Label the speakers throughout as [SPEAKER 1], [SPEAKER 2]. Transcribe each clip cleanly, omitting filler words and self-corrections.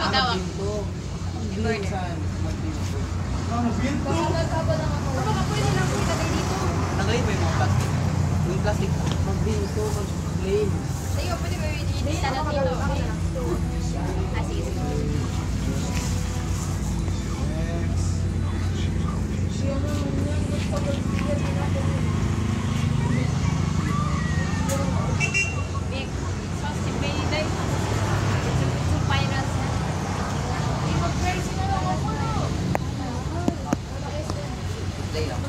[SPEAKER 1] magtawag.
[SPEAKER 2] Binto. Binto.
[SPEAKER 1] Baka pwede lang po ilagay dito.
[SPEAKER 3] Tanggalin mo yung mga plastic. Yung plastic.
[SPEAKER 2] Magbinto, mag-plain.
[SPEAKER 1] Tayo, pwede ba i-isa na dito? Ah, sige, sige. Big, saucy baby. Supay na siya.
[SPEAKER 3] Play lang.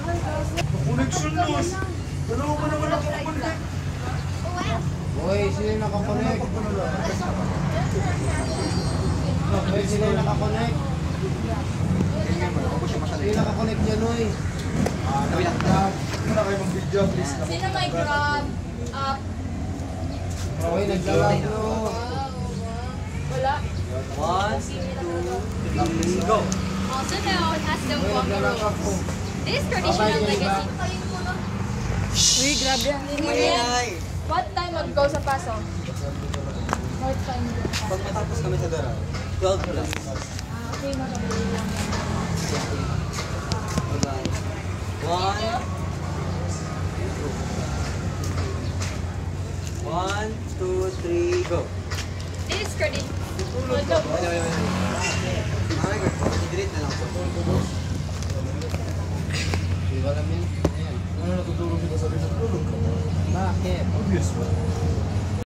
[SPEAKER 2] Connection loss. Dalawa ko naman ako connect. Hoy, sino yung nakakonect? Hoy, sino yung nakakonect? Sino yung nakakonect dyan, hoy?
[SPEAKER 3] Gabi lang.
[SPEAKER 2] Muna kayo mag-video, please.
[SPEAKER 1] Sino may grab up?
[SPEAKER 2] Hoy, naglalaro.
[SPEAKER 1] Wala.
[SPEAKER 3] 1, 2, 3, go!
[SPEAKER 1] Also known as the
[SPEAKER 2] Hoy,
[SPEAKER 1] Wonga
[SPEAKER 2] naglalaro
[SPEAKER 1] Rolls.
[SPEAKER 2] ako.
[SPEAKER 1] This traditional legacy.
[SPEAKER 4] Uy, grabe yan.
[SPEAKER 1] What time mag-go sa paso? What time?
[SPEAKER 3] Pag matapos kami sa dara, 12 plus.
[SPEAKER 1] Okay, magkabili lang.
[SPEAKER 3] Bye-bye.